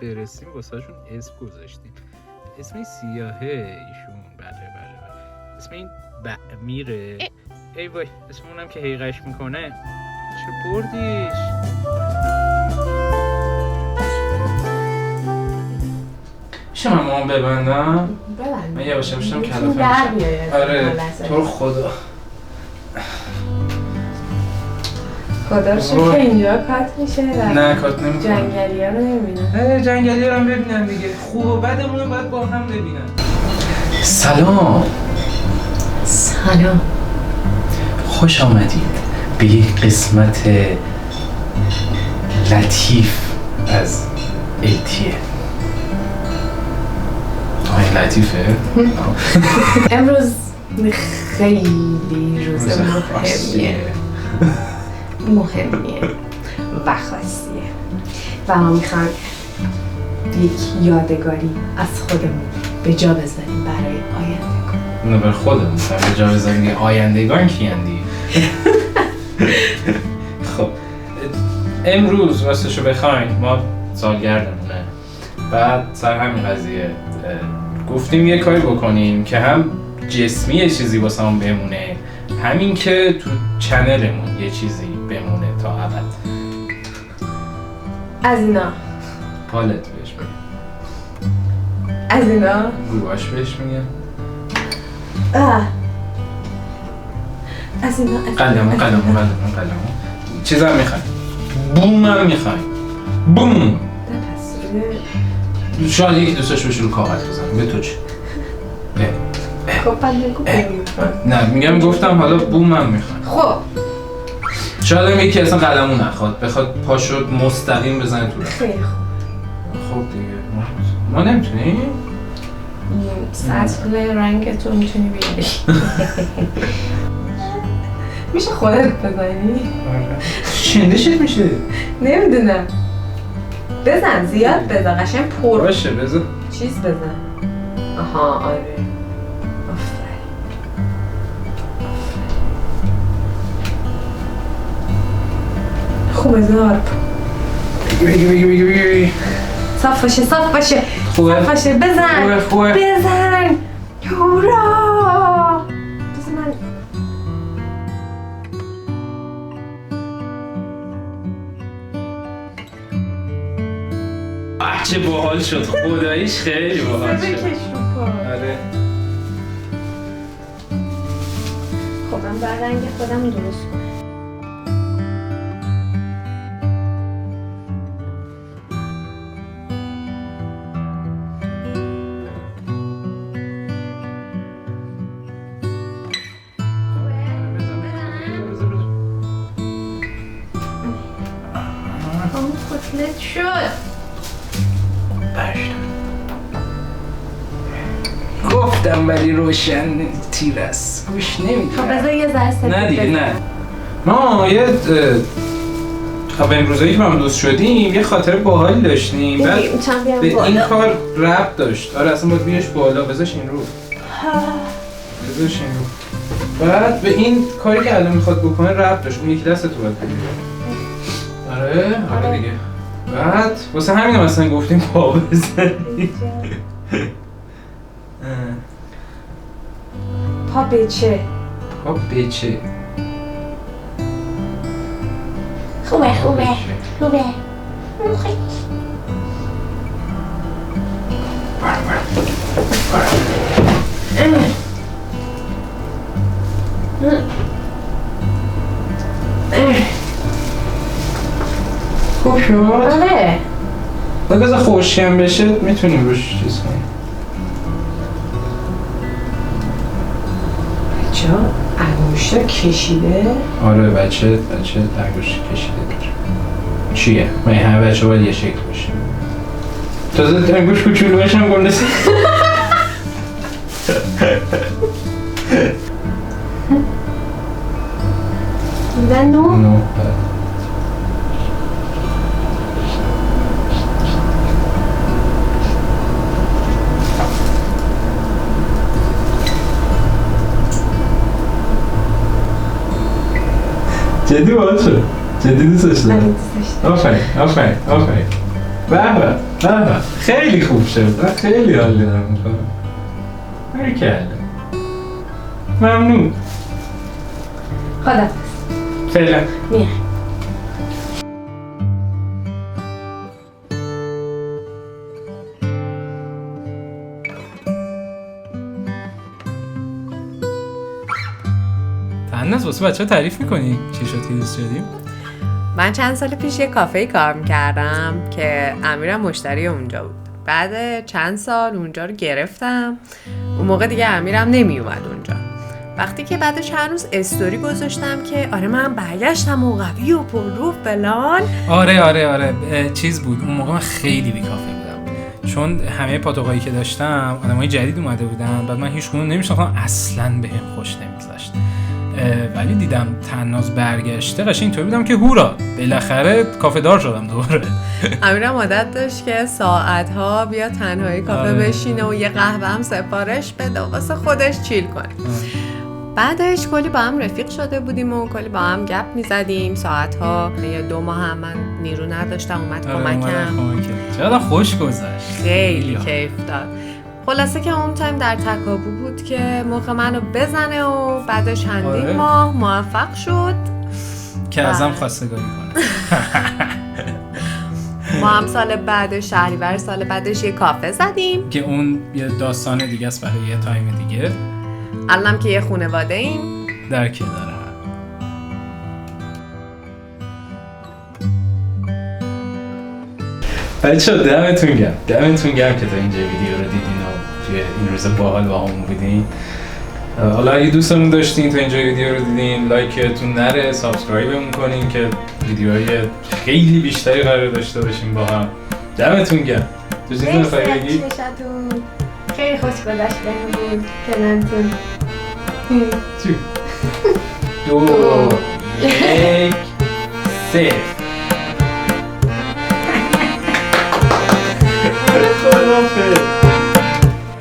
برسیم واسهشون اسم گذاشتیم. اسم این سیاهه ایشون. بله اسم این میره. ای وای اسم اونم که حقیقش میکنه. چه بردیش؟ میشه من مامان ببندم؟ ببند. من یواش یواشم کلافه میشم. آره تو رو خدا. خدا رو شکر که اینجا کات میشه. نه کات نمیکنم. جنگلی ها رو نمیبینم. جنگلی ها رو هم ببینم دیگه. خوب و بدمون رو باید با هم ببینم. سلام. سلام. خوش آمدید به یک قسمت لطیف از ATM. لطیفه؟ امروز خیلی روز مهمیه و خاصیه و ما میخوایم یک یادگاری از خودمون به جا بذاریم برای آینده. نه برای خودمون به جا بذاریم. آیندگان کیندی؟ خب امروز راستشو بخواین ما سالگردمونه. بعد سر همین قضیه گفتیم یه کاری بکنیم که هم جسمی یه چیزی واسمون بمونه، همین که تو چنلمون یه چیزی بمونه تا ابد. از اینا پالت بهش بگم. از اینا گواش بهش میگم. از اینا قلمو چیزا میخوایم. بوم هم میخوایم. بوم. شاید یکی دوستش بشه رو کاغذ بزن. به تو چه؟ خب بگو نه میگم گفتم حالا بوم هم میخوایم. خب شاید هم یکی اصلا قلمو نخواد بخواد پاشو مستقیم بزنه تو. خیلی خوب. خب دیگه ما نمیتونیم؟ سطل رنگ تو میتونی بیاری. میشه خودت بزنی؟ چندشت میشه؟ نمیدونم. بزن زیاد بزن قشنگ پر باشه بزن. چیز بزن. آها آره. خوبه زارب. بگی صاف باشه خوبه؟ صاف باشه بزن خوبه بزن هورا بزن. چه باحال شد خداییش خیلی باحال شد. آره خب من بر رنگ خودم درست کنم. کتلت شد. گفتم ولی روشن تیر است گوش نمیدونم. خب بذار یه ذره سفید. نه دیگه نه. ما یه خب امروزایی که ما دوست شدیم یه خاطر باحالی داشتیم. بعد به این کار ربط داشت. آره اصلا باید بیاش بالا. بذارش این رو. بذارش این رو. بعد به این کاری که الان میخواد بکنه ربط داشت. اون یکی دست تو باید بگیره. آره دیگه. بعد واسه همین مثلا گفتیم پا بزنیم. پا بچه خوبه خوب شد؟ آره بذار خوشیم بشه میتونیم روش چیز کنیم. بچه ها انگشتا کشیده؟ آره بچه انگشت کشیده داره. چیه؟ من همه بچه باید یه شکل باشه. تازه انگشت کوچولوش هم گندسی. نه جدی باید شد. جدی دوست داشتم. آفرین به خیلی خوب شد. من خیلی حال دارم میکنم. برکلا. ممنون. خداحافظ. فعلا. میام. تناز واسه بچه ها تعریف میکنی؟ چی شد که دوست شدیم؟ من چند سال پیش یه کافه کار میکردم که امیرم مشتری اونجا بود. بعد چند سال اونجا رو گرفتم. اون موقع دیگه امیرم نمیومد اونجا. وقتی که بعد چند روز استوری گذاشتم که آره من برگشتم و قوی و پررو فلان. آره چیز بود. اون موقع من خیلی بی کافه بودم. چون همه پاتوقایی که داشتم آدمای جدید اومده بودن. بعد من هیچ کدوم نمیشناختم، اصلاً بهم خوش نمیگذشت. ولی دیدم تناز برگشته قشنگ اینطوری بودم که هورا بالاخره کافه دار شدم دوباره. امیرم عادت داشت که ساعت‌ها بیا تنهایی کافه بشینه و یه قهوه هم سفارش بده و واسه خودش چیل کنه. بعدش کلی با هم رفیق شده بودیم و کلی با هم گپ میزدیم ساعت‌ها. یه 2 ماه هم من نیرو نداشتم اومد کمکم. چقدر خوش گذشت. خیلی کیف داد. خلاصه که اون تایم در تکاپو بود که موقع منو بزنه و بعد چندین ماه موفق شد که ازم خواستگاری کنه. ما هم سال بعد شهریور سال بعدش یه کافه زدیم که اون یه داستان دیگه است برای یه تایم دیگه. الانم که یه خانواده ایم در کنار هم. بچه‌ها دمتون گرم که تا اینجا ویدیو رو دیدین و توی این روز باحال با همون بودین. حالا اگه دوستمون داشتین تا اینجا ویدیو رو دیدین لایکتون نره، سابسکرایبمون کنین که ویدیوهای خیلی بیشتری قرار داشته باشیم با هم. دمتون گرم. تو چیزی نخواهی بگی؟ خیلی خوش گذشت بود کنارتون. 2 1 0